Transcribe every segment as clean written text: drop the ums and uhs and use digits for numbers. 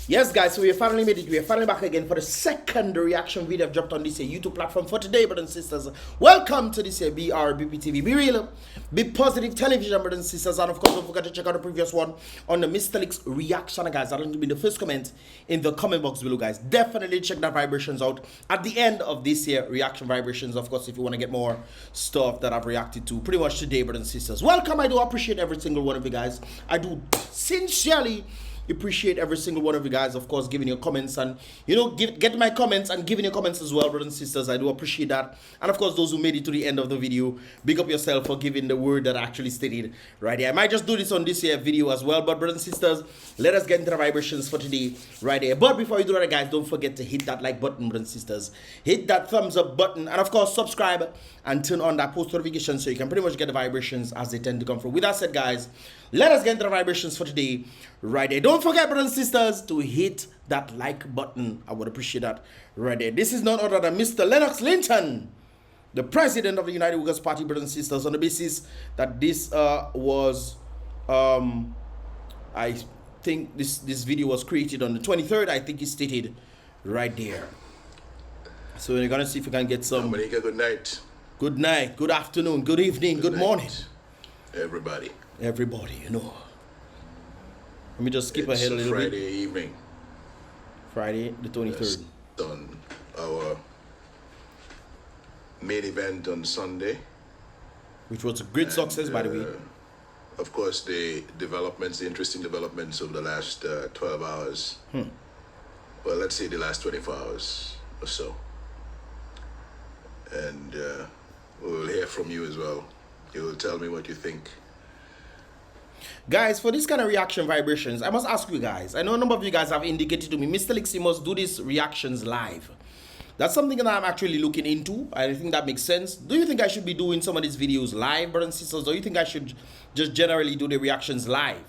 Yes, guys, so we finally made it. We are finally back again for the second reaction video I've dropped on this YouTube platform for today, brothers and sisters. Welcome to this BrBpTV. Be real, be positive television, brothers and sisters. And of course, don't forget to check out the previous one on the Mr. Lennox reaction, guys. That'll be the first comment in the comment box below, guys. Definitely check that vibrations out at the end of this year reaction vibrations. Of course, if you want to get more stuff that I've reacted to pretty much today, brothers and sisters. Welcome. I do appreciate every single one of you guys. I do sincerely appreciate every single one of you guys, of course, giving your comments and, you know, get my comments and giving your comments as well, brothers and sisters. I do appreciate that. And of course, those who made it to the end of the video, big up yourself for giving the word that I actually stated right here. I might just do this on this here video as well, but brothers and sisters, let us get into the vibrations for today right here. But before you do that, guys, don't forget to hit that like button, brothers and sisters. Hit that thumbs up button and of course subscribe and turn on that post notification so you can pretty much get the vibrations as they tend to come through. With that said, guys, let us get into the vibrations for today right there. Don't forget, brothers and sisters, to hit that like button. I would appreciate that right there. This is none other than Mr. Lennox Linton, the president of the United Workers Party, brothers and sisters, on the basis that this was I think this video was created on the 23rd. I think it's stated right there. So we're gonna see if we can get some. Dominica, good night. Good night, good afternoon, good evening, good morning, everybody. Everybody, you know. Let me just skip ahead a little Friday bit. Friday evening. Friday the 23rd. Done our main event on Sunday. Which was a great success, by the way. Of course, the developments, the interesting developments of the last 12 hours. Well, let's say the last 24 hours or so. And we will hear from you as well. You will tell me what you think. Guys, for this kind of reaction vibrations, I must ask you guys. I know a number of you guys have indicated to me, Mr. Lennox must do these reactions live. That's something that I'm actually looking into. I think that makes sense. Do you think I should be doing some of these videos live, brothers and sisters? Or do you think I should just generally do the reactions live?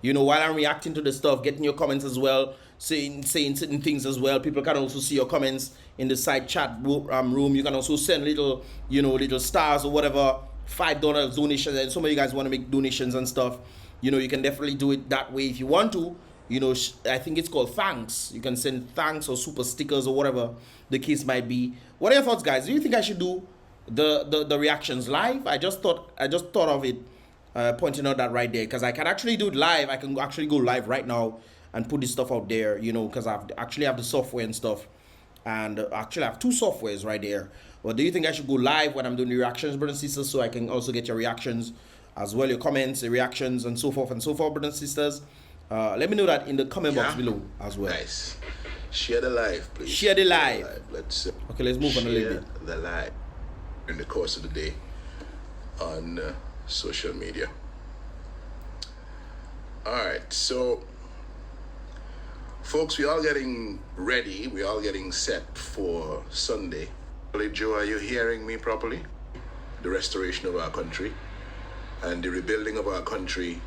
You know, while I'm reacting to the stuff, getting your comments as well, saying certain things as well. People can also see your comments in the side chat room. You can also send little, you know, little stars or whatever, $5 donations. And some of you guys want to make donations and stuff. You know, you can definitely do it that way if you want to. You know, I think it's called thanks. You can send thanks or super stickers or whatever the case might be. What are your thoughts, guys? Do you think I should do the reactions live? I just thought of it, pointing out that right there, because I can actually do it live. I can actually go live right now and put this stuff out there, you know, because I actually have the software and stuff, and actually I have two softwares right there. But do you think I should go live when I'm doing the reactions, brothers and sisters, so I can also get your reactions as well, your comments, your reactions, and so forth, brothers and sisters? Let me know that in the comment box below as well. Nice. Share the live, please. Share the live. Let's okay, let's move on a little bit. Share the live in the course of the day on social media. All right, so folks, we're all getting ready. We're all getting set for Sunday. Joe, are you hearing me properly? The restoration of our country and the rebuilding of our country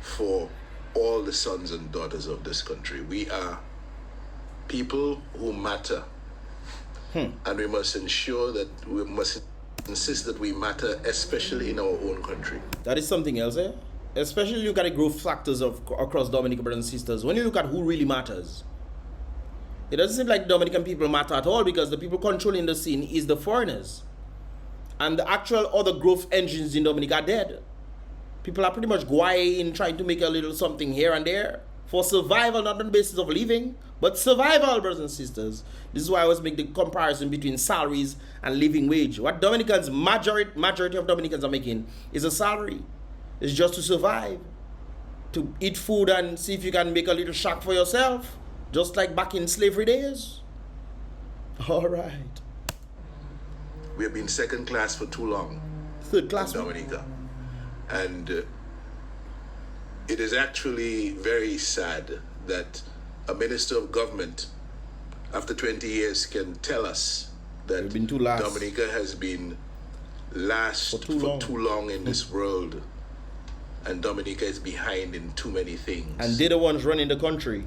for all the sons and daughters of this country. We are people who matter. And we must ensure that we must insist that we matter, especially in our own country. That is something else, eh? Especially look at the growth factors across Dominica, brothers and sisters. When you look at who really matters, it doesn't seem like Dominican people matter at all, because the people controlling the scene is the foreigners. And the actual other growth engines in Dominica are dead. People are pretty much going, trying to make a little something here and there for survival, not on the basis of living, but survival, brothers and sisters. This is why I always make the comparison between salaries and living wage. What Dominicans, majority of Dominicans are making is a salary. It's just to survive, to eat food and see if you can make a little shack for yourself, just like back in slavery days. All right. We have been second class for too long. Third class in Dominica. And it is actually very sad that a minister of government, after 20 years, can tell us that Dominica has been last for too long in this world, and Dominica is behind in too many things. And they're the ones running the country.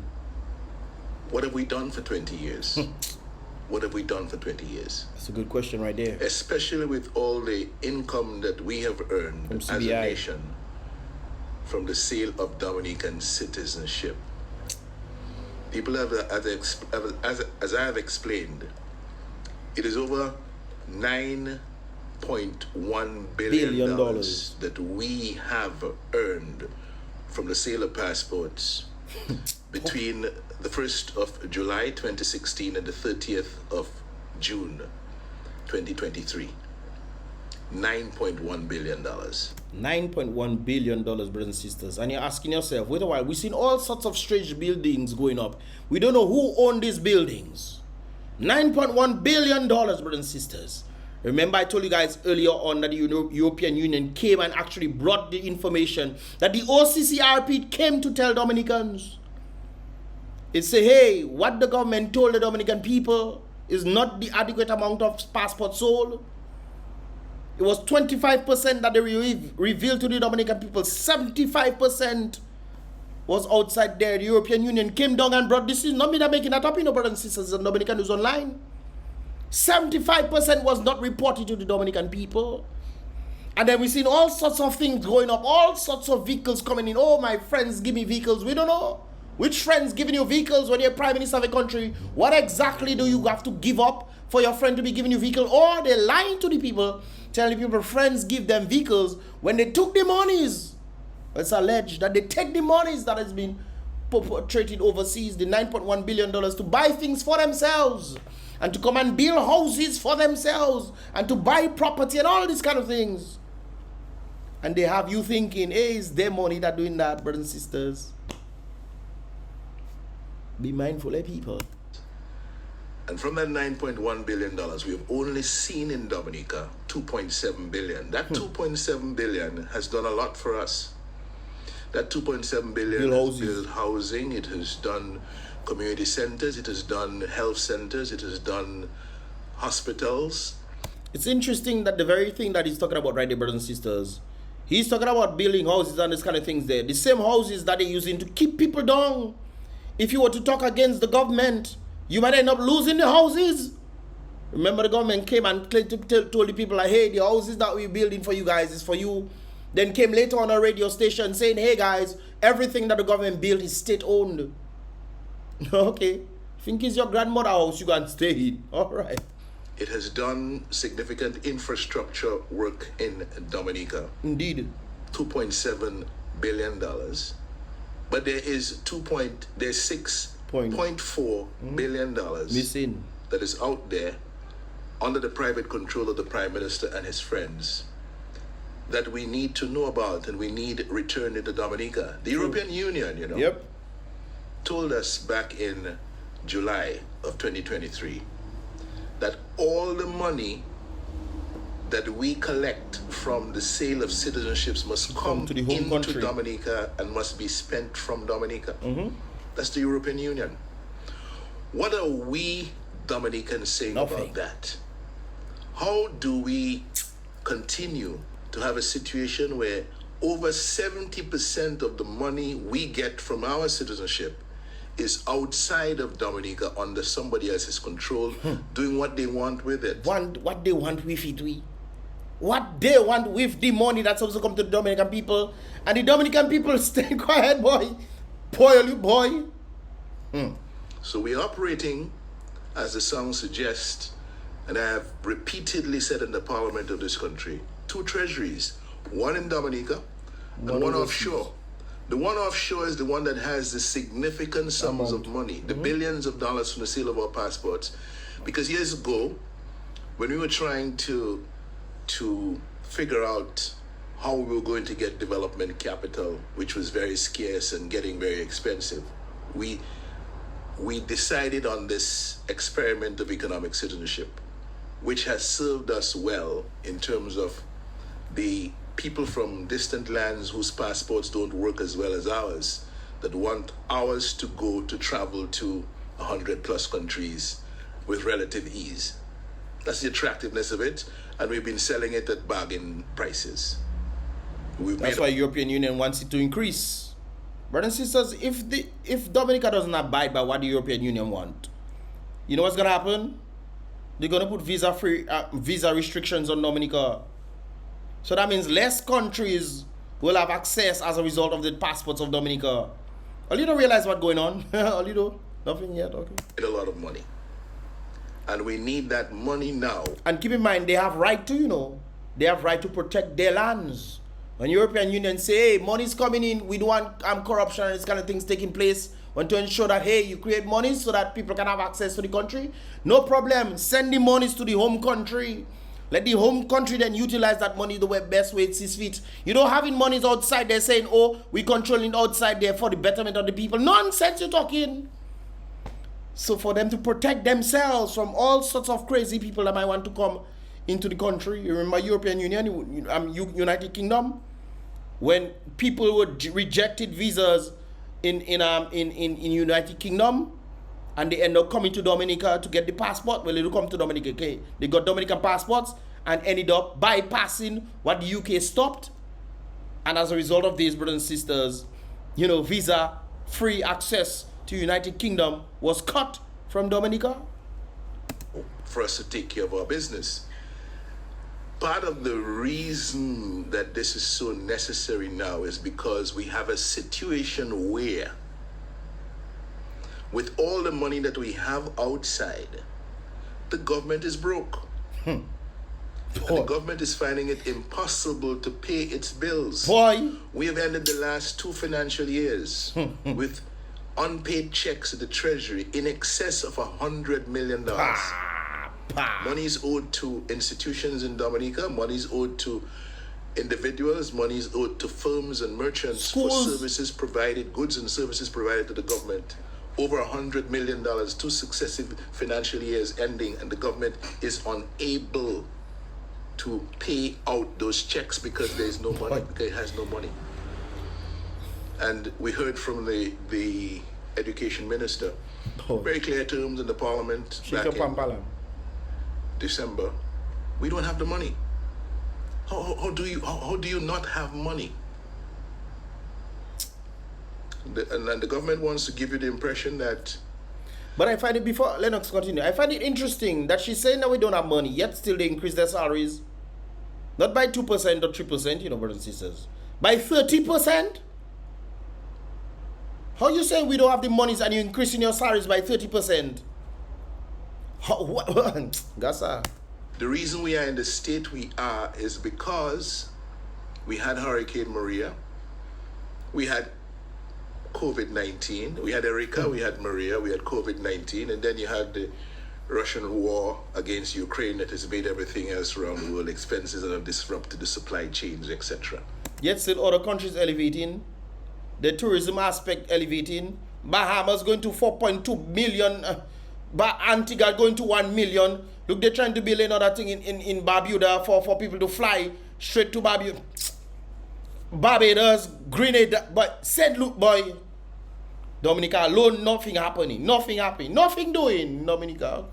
What have we done for 20 years? What have we done for 20 years? That's a good question right there. Especially with all the income that we have earned as a nation from the sale of Dominican citizenship. People have, as I have explained, it is over $9.1 billion that we have earned from the sale of passports between the 1st of July 2016 and the 30th of June 2023. $9.1 billion. $9.1 billion, brothers and sisters. And you're asking yourself, wait a while, we've seen all sorts of strange buildings going up. We don't know who owned these buildings. $9.1 billion, brothers and sisters. Remember, I told you guys earlier on that the European Union came and actually brought the information that the OCCRP came to tell Dominicans. It said, hey, what the government told the Dominican people is not the adequate amount of passports sold. It was 25% that they revealed to the Dominican people. 75% was outside there. The European Union came down and brought this in. Not me that making that up, you know, brothers and sisters, and Dominican News Online. 75% was not reported to the Dominican people. And then we've seen all sorts of things going up. All sorts of vehicles coming in. Oh, my friends give me vehicles. We don't know. Which friends giving you vehicles when you're prime minister of a country? What exactly do you have to give up for your friend to be giving you vehicle? Or they're lying to the people, telling people friends give them vehicles when they took the monies. It's alleged that they take the monies that has been perpetrated overseas, the $9.1 billion, to buy things for themselves and to come and build houses for themselves and to buy property and all these kind of things. And they have you thinking, hey, it's their money that doing that, brothers and sisters. Be mindful, people. And from that $9.1 billion, we have only seen in Dominica $2.7 billion. That $2.7 billion has done a lot for us. That $2.7 billion has built housing, it has done community centers, it has done health centers, it has done hospitals. It's interesting that the very thing that he's talking about right there, brothers and sisters, he's talking about building houses and this kind of things there. The same houses that they're using to keep people down. If you were to talk against the government, you might end up losing the houses. Remember, the government came and told the people, like, hey, the houses that we're building for you guys is for you. Then came later on a radio station saying, hey guys, everything that the government built is state-owned. Okay. Think it's your grandmother's house you can stay in. All right. It has done significant infrastructure work in Dominica. Indeed. $2.7 billion. But there is $6.4 billion missing that is out there under the private control of the Prime Minister and his friends that we need to know about and we need returned into Dominica. The European Union, you know, told us back in July of 2023 that all the money that we collect from the sale of citizenships must come to the home into country. Dominica and must be spent from Dominica. That's the European Union. What are we Dominicans saying about that? How do we continue to have a situation where over 70% of the money we get from our citizenship is outside of Dominica under somebody else's control, doing what they want with it? What they want with it, what they want with the money that's supposed to come to the Dominican people, and the Dominican people stay quiet, boy. Boy. So we're operating, as the song suggests, and I have repeatedly said in the parliament of this country, two treasuries, one in Dominica and one offshore. The one offshore is the one that has the significant sums of money, the billions of dollars from the sale of our passports. Because years ago, when we were trying to figure out how we were going to get development capital, which was very scarce and getting very expensive, we decided on this experiment of economic citizenship, which has served us well in terms of the people from distant lands whose passports don't work as well as ours, that want ours to go to travel to 100+ countries with relative ease. That's the attractiveness of it, and we've been selling it at bargain prices. That's why European Union wants it to increase. Brothers and sisters, if Dominica doesn't abide by what the European Union want, you know what's gonna happen? They're gonna put visa restrictions on Dominica. So that means less countries will have access as a result of the passports of Dominica. All you don't realize what's going on. All you do. Nothing yet, okay. A lot of money. And we need that money now. And keep in mind, they have right to, they have right to protect their lands. When European Union say, hey, money's coming in, we don't want corruption and this kind of things taking place, want to ensure that, hey, you create money so that people can have access to the country, no problem. Send the monies to the home country. Let the home country then utilize that money the best way it sees fit. You don't having monies outside there saying, oh, we controlling outside there for the betterment of the people. Nonsense you're talking. So for them to protect themselves from all sorts of crazy people that might want to come into the country. You remember European Union, United Kingdom, when people were rejected visas in United Kingdom, and they end up coming to Dominica to get the passport. Well, they do come to Dominica, okay? They got Dominican passports and ended up bypassing what the UK stopped. And as a result of this, brothers and sisters, visa-free access to United Kingdom was cut from Dominica. For us to take care of our business. Part of the reason that this is so necessary now is because we have a situation where, with all the money that we have outside, the government is broke. And the government is finding it impossible to pay its bills. We have ended the last 2 financial years with unpaid checks at the Treasury in excess of $100 million. Money is owed to institutions in Dominica, money is owed to individuals, money is owed to firms and merchants Schools. for services provided, goods and services provided to the government. Over $100 million, 2 successive financial years ending, and the government is unable to pay out those checks because there is no money, because it has no money. And we heard from the education minister, very clear terms in the parliament back in December. We don't have the money. How do you not have money? And the government wants to give you the impression that. But I find it, before Lennox continue, I find it interesting that she's saying that we don't have money, yet still they increase their salaries. Not by 2% or 3%, brothers and sisters. By 30%? How you saying we don't have the monies and you're increasing your salaries by 30%? Gasa. The reason we are in the state we are is because we had Hurricane Maria, we had COVID-19, we had Erika, we had Maria, we had COVID-19, and then you had the Russian war against Ukraine that has made everything else around the world expenses and have disrupted the supply chains, etc. Yet still other countries elevating, the tourism aspect elevating, Bahamas going to 4.2 million, Antigua going to 1 million. Look, they're trying to build another thing in Barbuda for people to fly straight to Barbados, Grenada, but said, look, boy, Dominica alone, nothing happening, nothing doing, Dominica.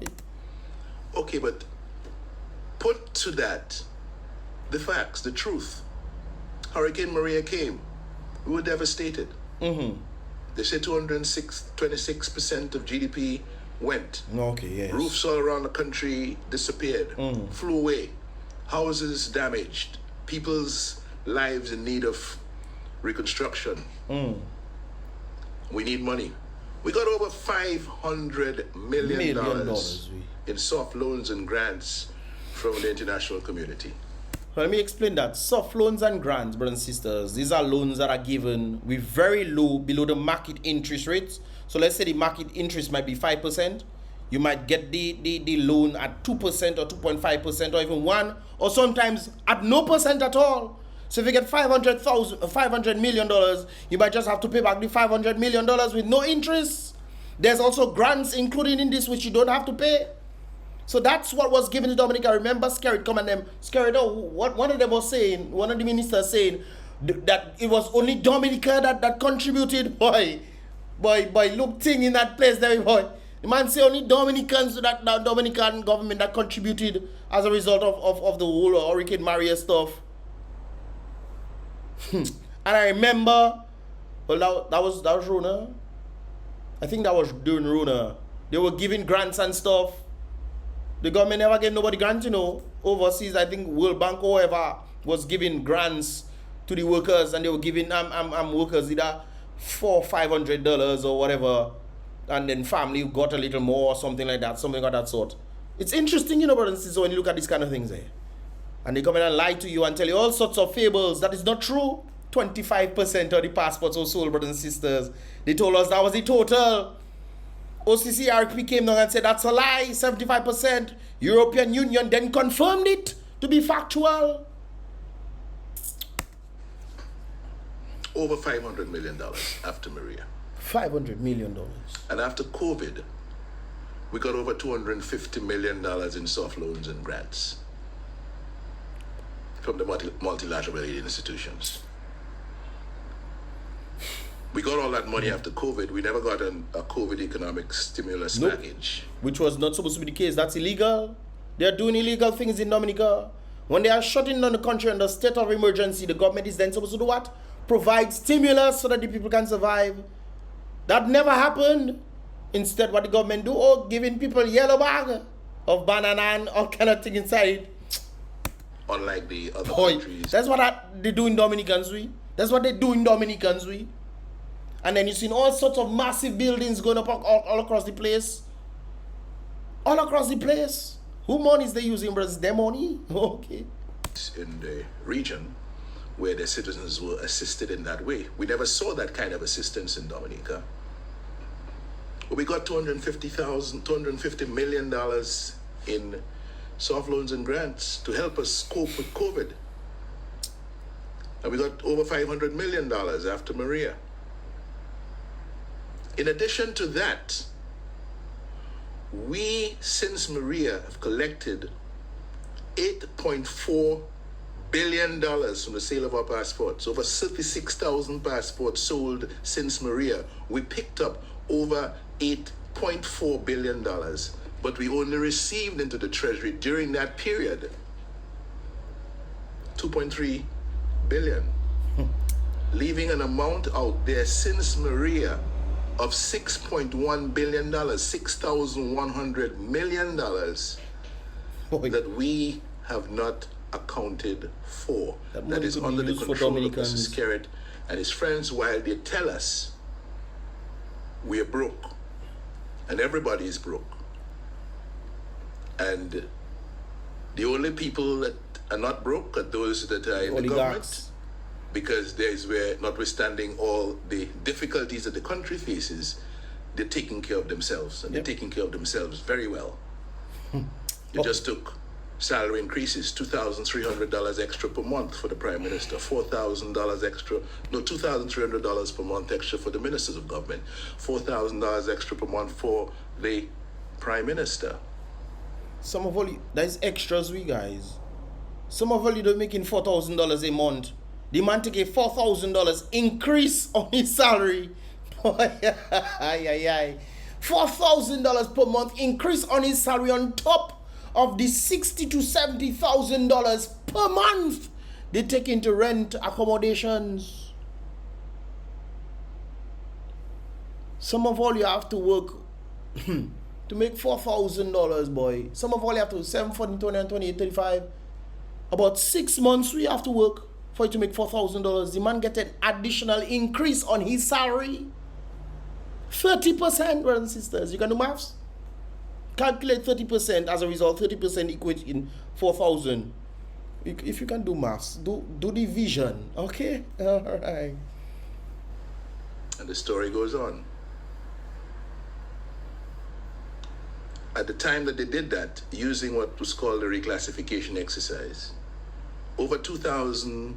Okay, but put to that the facts, the truth. Hurricane Maria came. We were devastated. They said 26% of GDP went. Okay, yes. Roofs all around the country disappeared, flew away. Houses damaged. People's lives in need of reconstruction. We need money. We got over $500 million in soft loans and grants from the international community. Let me explain that. Soft loans and grants, brothers and sisters, these are loans that are given with very low, below the market interest rates. So let's say the market interest might be 5%. You might get the loan at 2% or 2.5% or even 1%, or sometimes at no percent at all. So if you get $500 million, you might just have to pay back the $500 million with no interest. There's also grants included in this which you don't have to pay. So that's what was given to Dominica. Remember, Skerrit come and them. Skerrit, one of them was saying, one of the ministers saying that it was only Dominica that contributed. Boy, look thing in that place there, boy. The man say only Dominicans, that Dominican government that contributed as a result of the whole Hurricane Maria stuff. And I remember, well, that was Rona. I think that was during Rona. They were giving grants and stuff. The government never gave nobody grants, overseas. I think World Bank or whoever was giving grants to the workers, and they were giving workers either $400 or $500 or whatever and then family got a little more or something like that, something of that sort. It's interesting, you know, brothers and sisters, when you look at these kind of things there. And they come in and lie to you and tell you all sorts of fables. That is not true. 25% of the passports were sold, brothers and sisters. They told us that was the total. OCCRP came down and said that's a lie, 75%. European Union then confirmed it to be factual. Over $500 million after Maria. $500 million. And after COVID, we got over $250 million in soft loans and grants from the multilateral aid institutions. We got all that money after COVID. We never got a COVID economic stimulus package. Which was not supposed to be the case. That's illegal. They are doing illegal things in Dominica. When they are shutting down the country under state of emergency, the government is then supposed to do what? Provide stimulus so that the people can survive. That never happened. Instead, what the government do? Oh, giving people yellow bag of banana and all kind of thing inside. Unlike the other countries. That's what they do in Dominicans, we. That's what they do in Dominicans, we. And then you see all sorts of massive buildings going up all across the place. All across the place. Who money is they using, brothers? Their money? Okay. In the region where the citizens were assisted in that way. We never saw that kind of assistance in Dominica. But we got $250 million in soft loans and grants to help us cope with COVID. And we got over $500 million after Maria. In addition to that, we, since Maria, have collected $8.4 billion from the sale of our passports. Over 36,000 passports sold since Maria. We picked up over $8.4 billion, but we only received into the treasury during that period $2.3 billion, leaving an amount out there since Maria of $6.1 billion, $6,100 million that we have not accounted for. That is under the control of Mr. Skerritt and his friends, while they tell us we are broke and everybody is broke. And the only people that are not broke are those that are in the government, because there is where, notwithstanding all the difficulties that the country faces, they're taking care of themselves, and they're taking care of themselves very well. They just took salary increases, $2,300 extra per month for the Prime Minister, $4,000 extra, no, $2,300 per month extra for the Ministers of Government, $4,000 extra per month for the Prime Minister. Some of all, that's extras, we guys. Some of all, you don't making $4,000 a month. The man take a $4,000 increase on his salary. $4,000 per month increase on his salary on top of the $60,000 to $70,000 per month they take into rent accommodations. Some of all you have to work to make $4,000, boy. Some of all you have to 7, 40, 20, and 28, 35. About 6 months we have to work for you to make $4,000. The man get an additional increase on his salary. 30%, brothers and sisters. You can do maths? Calculate 30%. As a result, 30% equates in 4,000. If you can do maths, do division. Okay? All right. And the story goes on. At the time that they did that, using what was called a reclassification exercise, over 2,000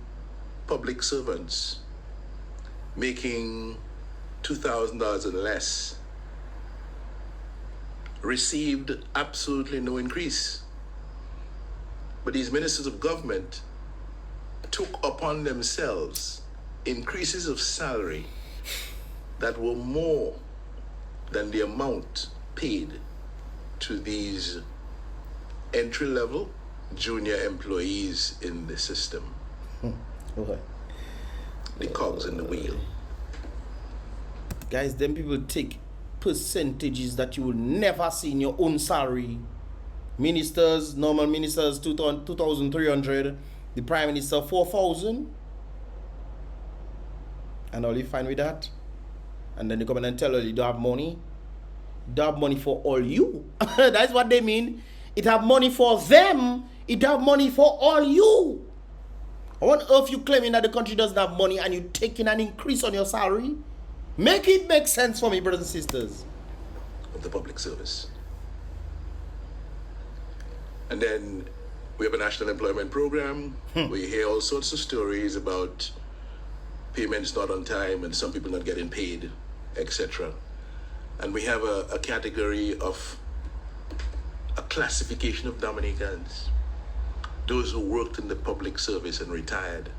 public servants making $2,000 and less received absolutely no increase. But these ministers of government took upon themselves increases of salary that were more than the amount paid to these entry-level junior employees in the system. Okay. The cogs in the wheel. Guys, them people take percentages that you will never see in your own salary. Ministers, normal ministers, 2,300. The Prime Minister, 4,000. And all you find with that. And then they come in and tell you don't have money. It have money for all you. That's what they mean. It have money for them. It have money for all you. On earth you claiming that the country doesn't have money and you taking an increase on your salary? Make it make sense for me, brothers and sisters. Of the public service. And then we have a national employment program. We hear all sorts of stories about payments not on time and some people not getting paid, etc. And we have a category of a classification of Dominicans, those who worked in the public service and retired.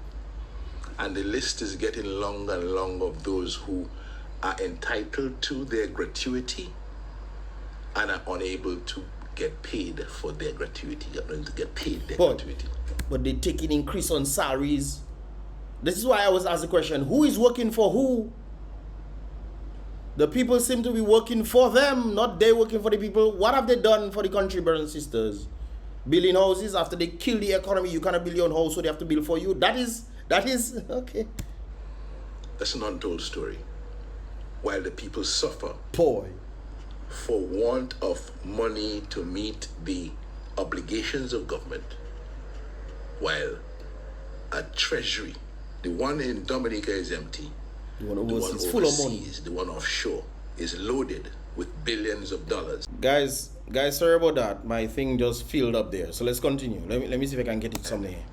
And the list is getting longer and longer of those who are entitled to their gratuity and are unable to get paid for their gratuity. You're going to get paid their gratuity. But they take an increase on salaries. This is why I was asked the question, who is working for who? The people seem to be working for them, not they working for the people. What have they done for the country, brothers and sisters? Building houses after they kill the economy. You cannot build your own house, so they have to build for you. That is okay. That's an untold story. While the people suffer Boy. for want of money to meet the obligations of government, while a treasury, the one in Dominica is empty, The one the one overseas full of money. overseas, the one offshore is loaded with billions of dollars. Guys, sorry about that. My thing just filled up there. So let's continue. Let me see if I can get it somewhere.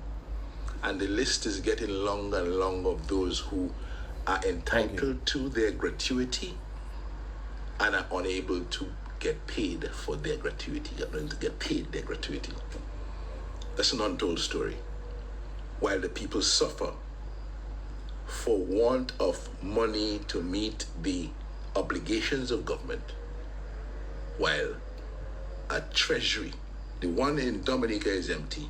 And the list is getting longer and longer of those who are entitled to their gratuity and are unable to get paid for their gratuity. You're going to get paid their gratuity. That's an untold story. While the people suffer for want of money to meet the obligations of government, while a treasury, the one in Dominica is empty,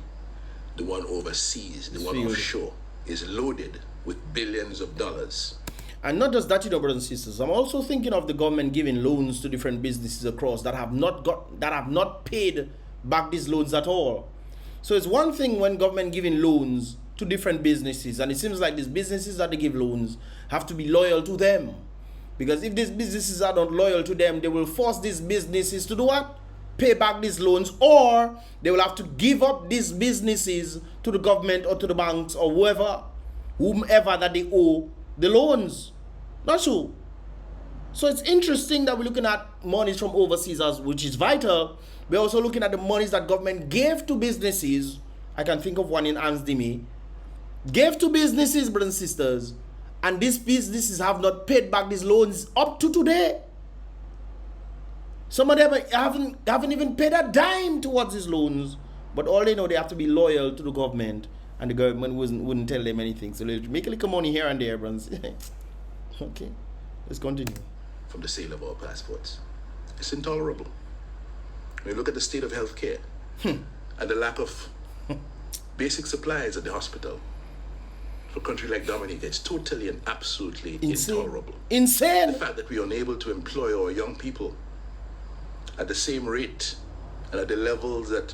the one overseas, the one offshore is loaded with billions of dollars. And not just that, brothers and sisters. I'm also thinking of the government giving loans to different businesses across that have not paid back these loans at all. So it's one thing when government giving loans to different businesses, and it seems like these businesses that they give loans have to be loyal to them. Because if these businesses are not loyal to them, they will force these businesses to do what? Pay back these loans, or they will have to give up these businesses to the government or to the banks or whomever that they owe the loans. Not so. So it's interesting that we're looking at monies from overseas, which is vital. We're also looking at the monies that government gave to businesses. I can think of one in Ansdimi. Gave to businesses, brothers and sisters, and these businesses have not paid back these loans up to today. Some of them haven't even paid a dime towards these loans, but all they know, they have to be loyal to the government, and the government wouldn't tell them anything. So they make a little money here and there, brothers. Okay, let's continue. From the sale of our passports. It's intolerable. When you look at the state of healthcare and the lack of basic supplies at the hospital, for a country like Dominica, it's totally and absolutely intolerable. Insane. The fact that we are unable to employ our young people at the same rate and at the levels that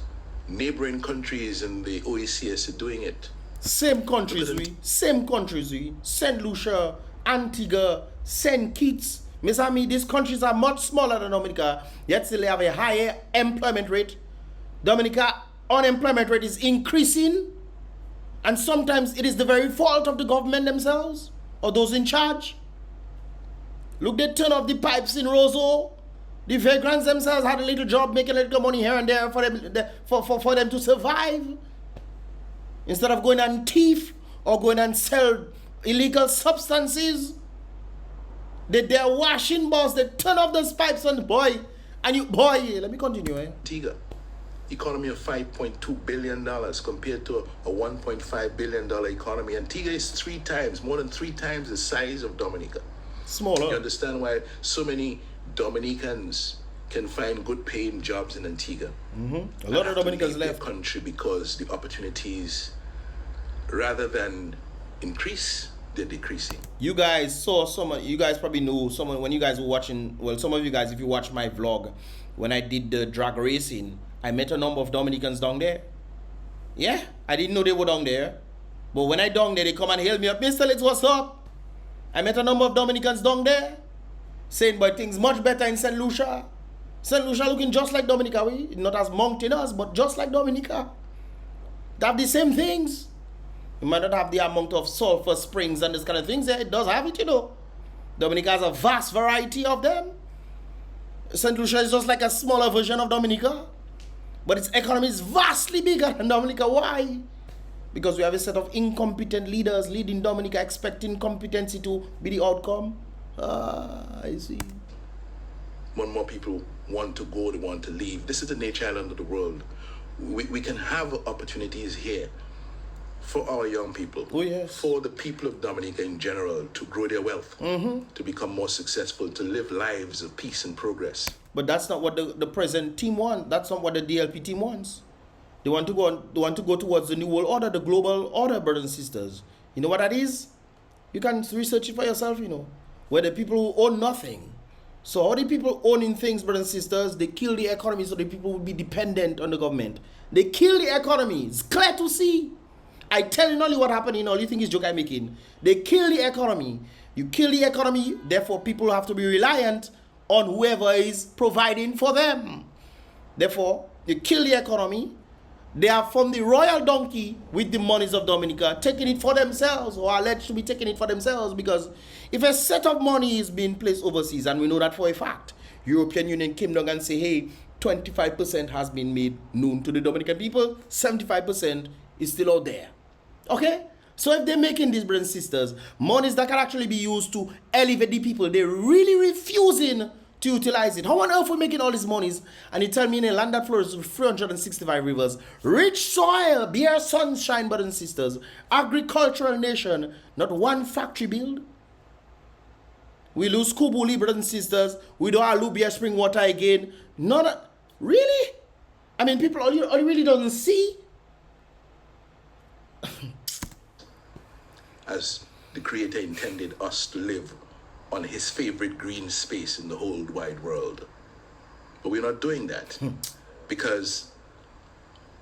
neighboring countries in the OECS are doing it. Same countries, St. Lucia, Antigua, St. Kitts. Miss Ami, these countries are much smaller than Dominica, yet still they have a higher employment rate. Dominica unemployment rate is increasing, and sometimes it is the very fault of the government themselves or those in charge. Look, they turn off the pipes in Roseau. The vagrants themselves had a little job, making a little money here and there for them to survive. Instead of going and thief or going and sell illegal substances, they're washing balls. They turn off those pipes on the boy. Let me continue. Antigua, economy of $5.2 billion compared to a $1.5 billion economy. Antigua is more than three times the size of Dominica. Smaller. You understand why so many Dominicans can find good paying jobs in Antigua. A lot of Dominicans left the country because the opportunities, rather than increase, they're decreasing. You guys saw you guys probably know someone when you guys were watching. Well, some of you guys, if you watch my vlog, when I did the drag racing, I met a number of Dominicans down there. Yeah, I didn't know they were down there, but when I down there, they come and hail me up. Mr. Litz, what's up? I met a number of Dominicans down there, saying, but things much better in St. Lucia. St. Lucia looking just like Dominica, not as mountainous, but just like Dominica. They have the same things. It might not have the amount of sulfur springs and this kind of things. It does have it, you know. Dominica has a vast variety of them. St. Lucia is just like a smaller version of Dominica. But its economy is vastly bigger than Dominica. Why? Because we have a set of incompetent leaders leading Dominica, expecting competency to be the outcome. I see. More people want to go, they want to leave. This is the nature island of the world. We can have opportunities here for our young people, oh, yes, for the people of Dominica in general to grow their wealth, to become more successful, to live lives of peace and progress. But that's not what the present team wants. That's not what the DLP team wants. They want to go towards the new world order, the global order, brothers and sisters. You know what that is? You can research it for yourself, you know. Where the people who own nothing. So all the people owning things, brothers and sisters, they kill the economy so the people will be dependent on the government. They kill the economy. It's clear to see. I tell you only what happened, you know, you think it's joke I'm making. They kill the economy. You kill the economy, therefore people have to be reliant on whoever is providing for them. Therefore, you kill the economy. They are from the royal donkey with the monies of Dominica, taking it for themselves, or alleged to be taking it for themselves, because if a set of money is being placed overseas, and we know that for a fact, European Union came down and say, hey, 25% has been made known to the Dominican people, 75% is still out there. Okay? So if they're making these, brothers and sisters, monies that can actually be used to elevate the people, they're really refusing to utilize it. How on earth are we making all these monies? And you tell me in a land that flows with 365 rivers, rich soil, bare sunshine, brothers and sisters, agricultural nation, not one factory build. We lose Kubuli, brothers and sisters. We don't have Lubia spring water again. None. Really? I mean, people, all you really doesn't see. As the Creator intended us to live on his favorite green space in the whole wide world. But we're not doing that because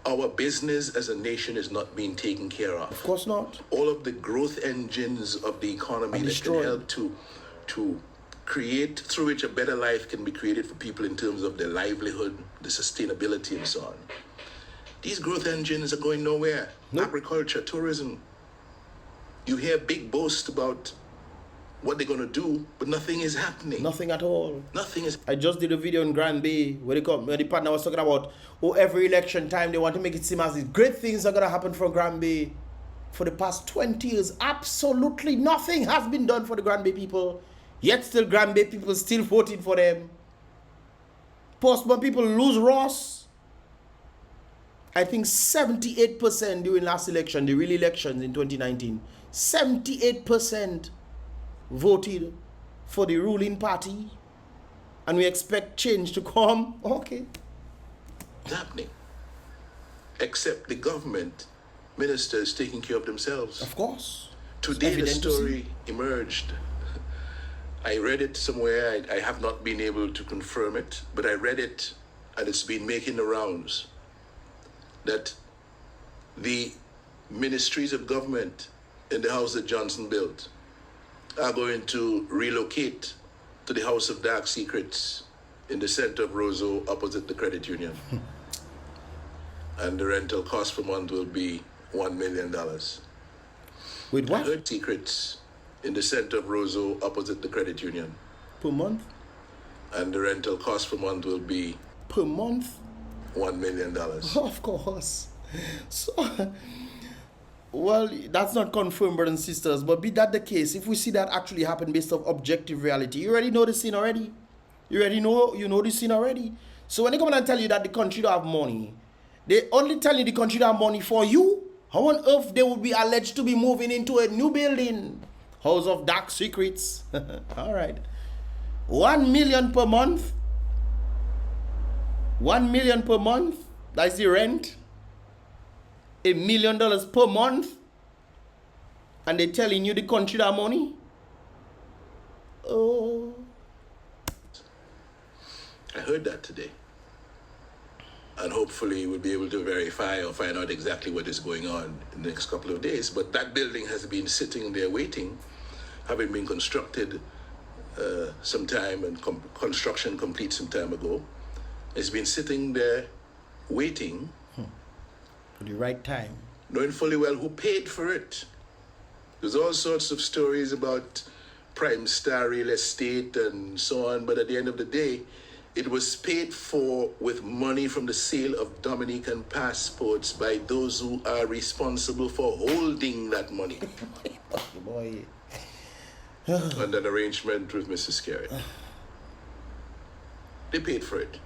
our business as a nation is not being taken care of. Of course not. All of the growth engines of the economy that can help to create, through which a better life can be created for people in terms of their livelihood, the sustainability and so on. These growth engines are going nowhere. Nope. Agriculture, tourism. You hear big boasts about what they're going to do, but nothing is happening. Nothing at all. Nothing is. I just did a video in Grand Bay where the partner was talking about, every election time they want to make it seem as if great things are going to happen for Grand Bay. For the past 20 years, absolutely nothing has been done for the Grand Bay people. Yet still Grand Bay people still voting for them. Postman people lose Ross. I think 78% during last election, the real elections in 2019, 78% voted for the ruling party, and we expect change to come. Okay. It's happening. Except the government ministers taking care of themselves. Of course. Today the story emerged. I read it somewhere. I have not been able to confirm it, but I read it, and it's been making the rounds, that the ministries of government in the house that Johnson built are going to relocate to the House of Dark Secrets in the center of Roseau, opposite the credit union. And the rental cost per month will be $1 million. With what? I heard secrets in the center of Roseau, opposite the credit union. Per month? And the rental cost per month will be... Per month? $1 million. Of course. So... Well, that's not confirmed, brothers and sisters, but be that the case, if we see that actually happen based on objective reality, you already know the scene already. You know the scene already. So when they come and tell you that the country don't have money, they only tell you the country don't have money for you. How on earth they would be alleged to be moving into a new building? House of Dark Secrets. All right. 1 million per month. 1 million per month. That's the rent. $1 million per month, and they're telling you the country that money. Oh, I heard that today, and hopefully we'll be able to verify or find out exactly what is going on in the next couple of days. But that building has been sitting there waiting, having been constructed some time, and construction complete some time ago. has been sitting there waiting for the right time, knowing fully well who paid for it. There's all sorts of stories about Prime Star Real Estate and so on, but at the end of the day, it was paid for with money from the sale of Dominican passports by those who are responsible for holding that money. Boy. And an arrangement with Mrs. Carey. They paid for it.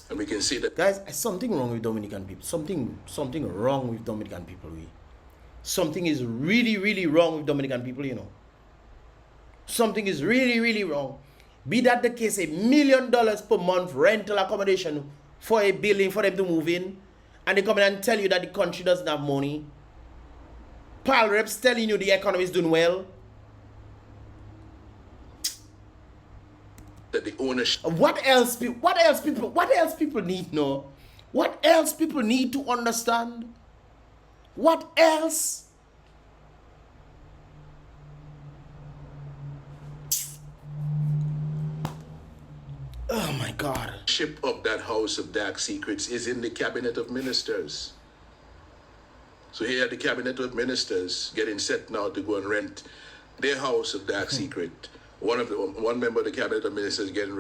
And we can see that. Guys, something wrong with Dominican people. Something wrong with Dominican people. Something is really, really wrong with Dominican people, you know. Something is really, really wrong. Be that the case, $1 million per month rental accommodation for a building for them to move in, and they come in and tell you that the country doesn't have money. Pal reps telling you the economy is doing well. That the ownership. What else people need know? What else people need to understand? What else? Oh my God. Ship of that house of dark secrets is in the cabinet of ministers. So here the cabinet of ministers getting set now to go and rent their house of dark secret. One member of the cabinet of ministers getting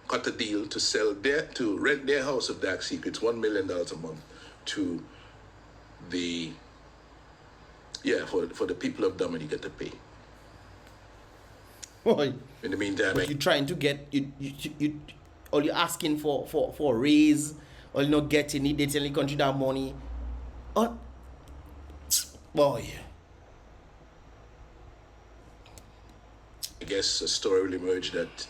cut a deal to rent their house of dark secrets, $1 million a month to the for the people of Dominica to pay. Boy. In the meantime, but you're trying to get you or you're asking for a raise, or you're not getting it. They tell the country that money. Oh, boy. I guess a story will emerge that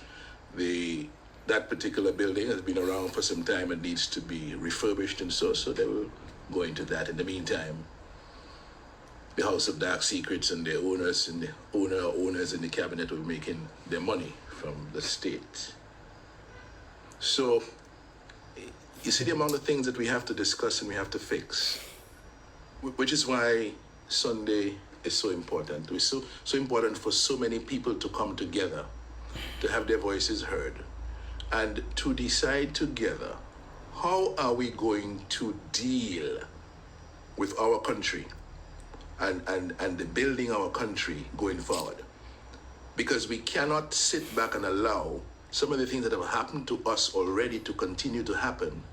that particular building has been around for some time and needs to be refurbished, and so they will go into that. In the meantime, the House of Dark Secrets and the owners and the owners in the cabinet will be making their money from the state. So, you see the amount of things that we have to discuss and we have to fix, which is why Sunday is so important. It's so important for so many people to come together, to have their voices heard, and to decide together how are we going to deal with our country and the building our country going forward. Because we cannot sit back and allow some of the things that have happened to us already to continue to happen,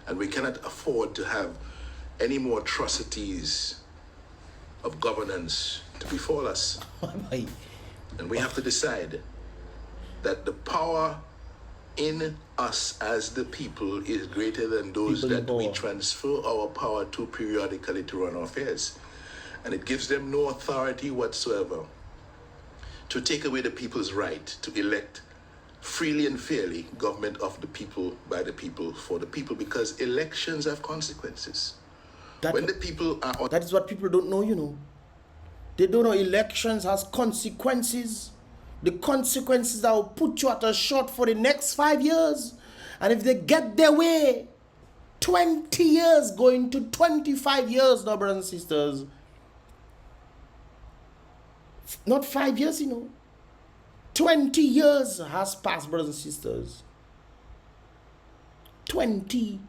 and we cannot afford to have any more atrocities of governance to befall us. And we have to decide that the power in us as the people is greater than those that we transfer our power to periodically to run our affairs. And it gives them no authority whatsoever to take away the people's right to elect freely and fairly government of the people, by the people, for the people, because elections have consequences. When the people are... That is what people don't know, you know. They don't know elections has consequences. The consequences that will put you at a shot for the next 5 years. And if they get their way, 20 years going to 25 years now, brothers and sisters. Not 5 years, you know. 20 years has passed, brothers and sisters. 20.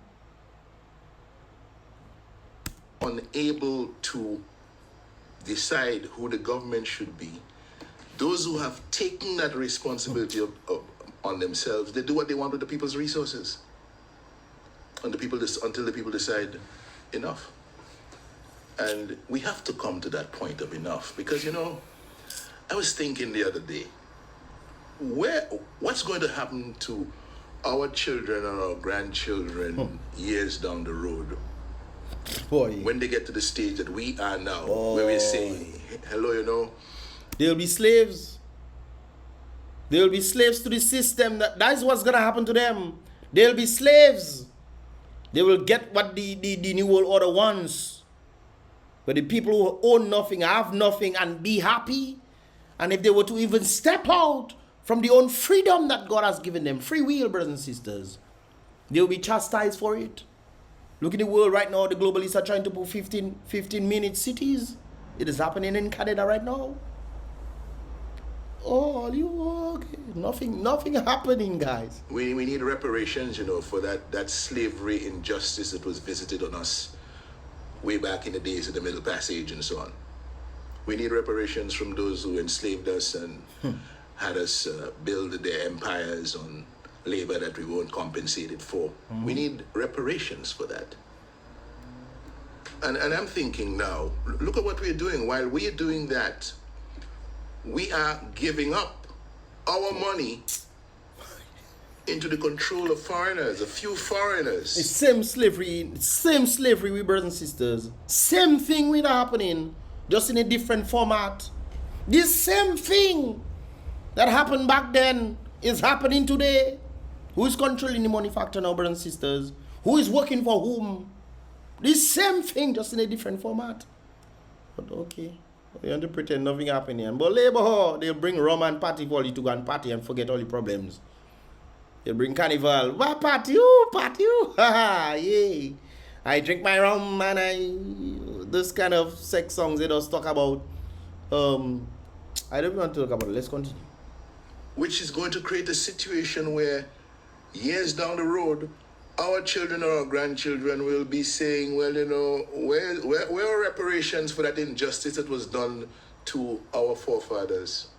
Unable to decide who the government should be. Those who have taken that responsibility on themselves, they do what they want with the people's resources. And until the people decide enough. And we have to come to that point of enough. Because, you know, I was thinking the other day, what's going to happen to our children and our grandchildren years down the road? Boy. When they get to the stage that we are now, where we say, hello, you know. They'll be slaves. They'll be slaves to the system. That's what's going to happen to them. They'll be slaves. They will get what the New World Order wants. But the people who own nothing, have nothing, and be happy. And if they were to even step out from the own freedom that God has given them, free will, brothers and sisters, they'll be chastised for it. Look at the world right now. The globalists are trying to put 15-minute cities. It is happening in Canada right now. Oh, you okay? Nothing happening, guys. We need reparations, for that slavery injustice that was visited on us way back in the days of the Middle Passage and so on. We need reparations from those who enslaved us and had us build their empires on labor that we weren't compensated for. We need reparations for that. And I'm thinking now, look at what we're doing. While we're doing that, we are giving up our money into the control of foreigners, a few foreigners. It's same slavery, we brothers and sisters. Same thing with happening, just in a different format. This same thing that happened back then is happening today. Who is controlling the money factor now, brothers and sisters? Who is working for whom? This same thing, just in a different format. But okay, you want to pretend nothing happened here. But labor, they'll bring rum and party for you to go and party and forget all the problems. They'll bring carnival. What party you? Party you? Haha, yay. I drink my rum and this kind of sex songs they just talk about. I don't want to talk about it. Let's continue. Which is going to create a situation where years down the road, our children or our grandchildren will be saying, well, where are reparations for that injustice that was done to our forefathers?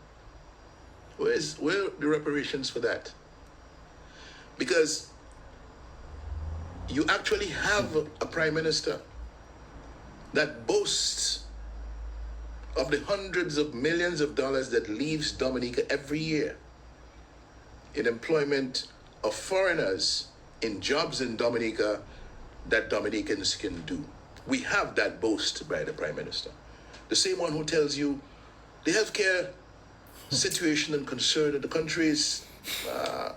Where are the reparations for that? Because you actually have a prime minister that boasts of the hundreds of millions of dollars that leaves Dominica every year in employment of foreigners in jobs in Dominica that Dominicans can do. We have that boast by the Prime Minister. The same one who tells you the healthcare situation and concern of the country is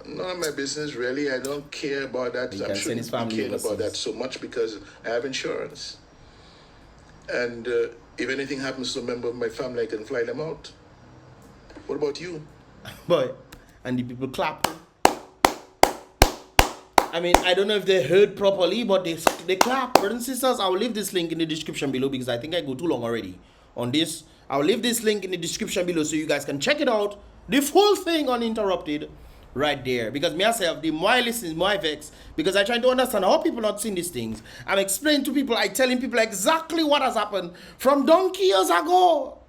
none of my business, really. I don't care about that. I shouldn't be caring about that so much because I have insurance. And if anything happens to a member of my family, I can fly them out. What about you? Boy, and the people clap. I mean, I don't know if they heard properly, but they clap. Brothers and sisters, I will leave this link in the description below because I think I go too long already on this. I'll leave this link in the description below so you guys can check it out. The full thing uninterrupted right there. Because myself, the more I listen, the more I vex. Because I try to understand how people not seeing these things. I'm explaining to people, I'm telling people exactly what has happened from donkey years ago.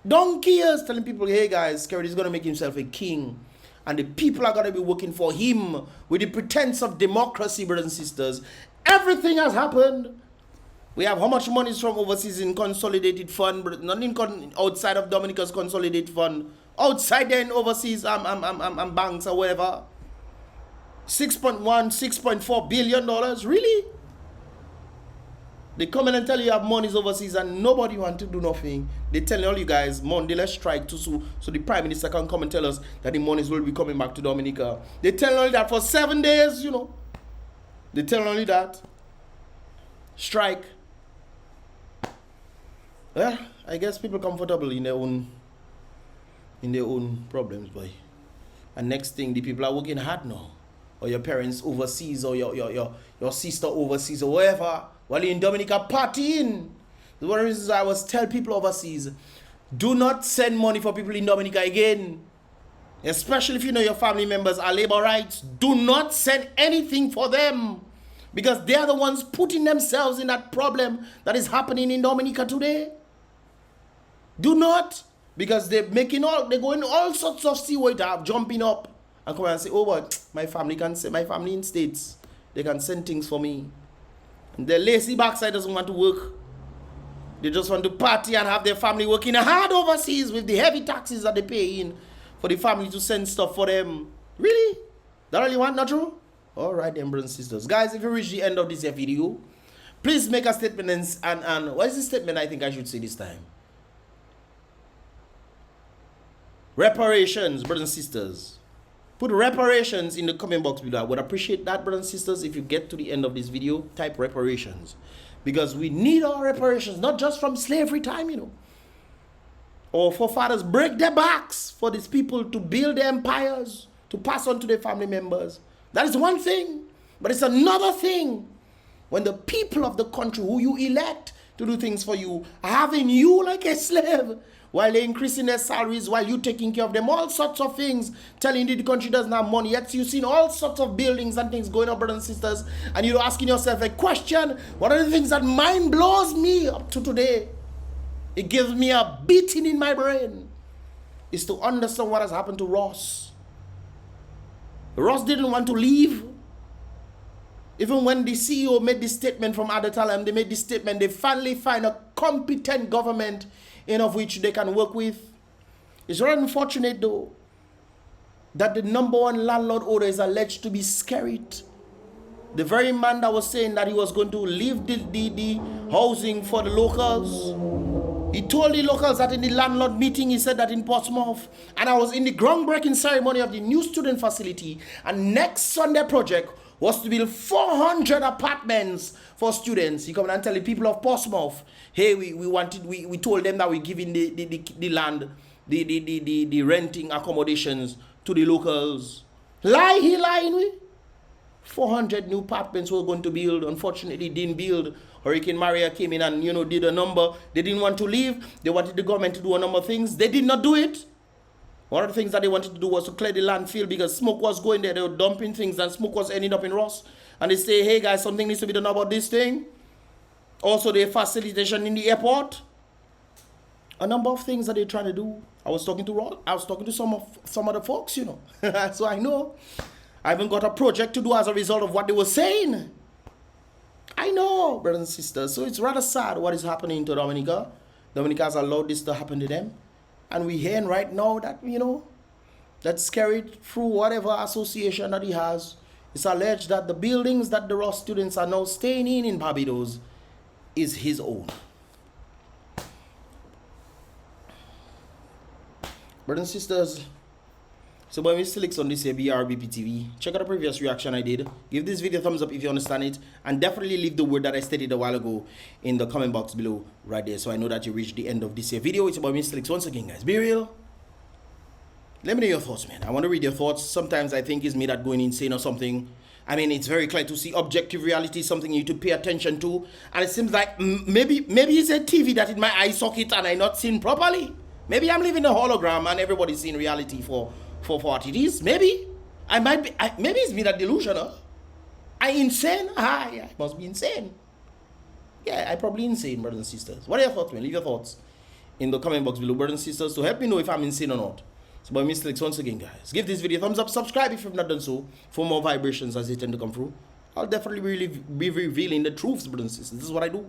Donkey years, telling people, hey guys, Kerry is going to make himself a king. And the people are going to be working for him with the pretense of democracy, brothers and sisters. Everything has happened. We have how much money is from overseas in consolidated fund, but not in outside of Dominica's consolidated fund. Outside there in overseas banks or whatever. $6.1, $6.4 billion. Really? They come in and tell you have monies overseas and nobody want to do nothing. They tell all you guys, Monday let's strike too, so the Prime Minister can come and tell us that the monies will be coming back to Dominica. They tell only that for 7 days, They tell only that. Strike. Well, I guess people comfortable in their own problems, boy. And next thing, the people are working hard now. Or your parents overseas, or your sister overseas, or wherever. While you're in Dominica partying. The one reason I was tell people overseas, do not send money for people in Dominica again. Especially if you know your family members are labor rights. Do not send anything for them. Because they are the ones putting themselves in that problem that is happening in Dominica today. Do not. Because they're going all sorts of seaway jumping up. And come and say, oh but my family in States, they can send things for me. And their lazy backside doesn't want to work. They just want to party and have their family working hard overseas with the heavy taxes that they pay in for the family to send stuff for them. Really? That all you want, not true? Alright then, brothers and sisters. Guys, if you reach the end of this video, please make a statement and what is the statement I think I should say this time? Reparations, brothers and sisters. Put reparations in the comment box below. I would appreciate that, brothers and sisters. If you get to the end of this video, type reparations. Because we need our reparations, not just from slavery time, Our forefathers break their backs for these people to build their empires, to pass on to their family members. That is one thing. But it's another thing when the people of the country who you elect to do things for you are having you like a slave, while they're increasing their salaries, while you taking care of them, all sorts of things, telling you the country doesn't have money. Yet you've seen all sorts of buildings and things going up, brothers and sisters, and you're asking yourself a question. One of the things that mind blows me up to today, it gives me a beating in my brain, is to understand what has happened to Ross. Ross didn't want to leave. Even when the CEO made this statement from Adatalam, they made this statement, they finally find a competent government in of which they can work with. It's very unfortunate though that the #1 landlord order is alleged to be Skerrit. The very man that was saying that he was going to leave the housing for the locals. He told the locals that in the landlord meeting, he said that in Portsmouth. And I was in the groundbreaking ceremony of the new student facility. And next Sunday project was to build 400 apartments for students. He come and tell the people of Portsmouth, hey, we told them that we're giving the land, the renting accommodations to the locals. Lie, he lying we. 400 new apartments were going to build. Unfortunately, didn't build. Hurricane Maria came in and, did a number. They didn't want to leave. They wanted the government to do a number of things. They did not do it. One of the things that they wanted to do was to clear the landfill because smoke was going there. They were dumping things and smoke was ending up in Ross. And they say, hey guys, something needs to be done about this thing. Also, the facilitation in the airport. A number of things that they're trying to do. I was talking to Ross. I was talking to some of the folks, So I know. I even got a project to do as a result of what they were saying. I know, brothers and sisters. So it's rather sad what is happening to Dominica. Dominica has allowed this to happen to them. And we're hearing right now that, that's carried through whatever association that he has. It's alleged that the buildings that the Ross students are now staying in Barbados is his own. Brothers and sisters, so when we select on this here BrBpTV, check out the previous reaction I did. Give this video a thumbs up if you understand it. And definitely leave the word that I stated a while ago in the comment box below right there. So I know that you reached the end of this here video. It's about Mr. Once again, guys. Be real. Let me know your thoughts, man. I want to read your thoughts. Sometimes I think it's me that going insane or something. I mean, it's very clear to see objective reality is something you need to pay attention to. And it seems like maybe it's a TV that in my eye socket and I not seen properly. Maybe I'm living a hologram and everybody's seeing reality for what it is. Maybe I might be. Maybe it's me that delusional. I insane? I must be insane. Yeah, I probably insane, brothers and sisters. What are your thoughts, man? Leave your thoughts in the comment box below, brothers and sisters, to help me know if I'm insane or not. So by mistakes, once again, guys, give this video a thumbs up, subscribe if you've not done so for more vibrations as they tend to come through. I'll definitely be revealing the truths, brothers and sisters. This is what I do.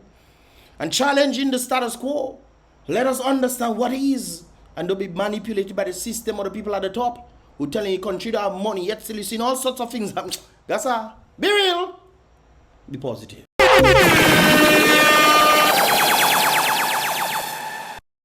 And challenging the status quo. Let us understand what it is. And don't be manipulated by the system or the people at the top who telling you country to have money, yet still you see all sorts of things. That's all. Be real. Be positive.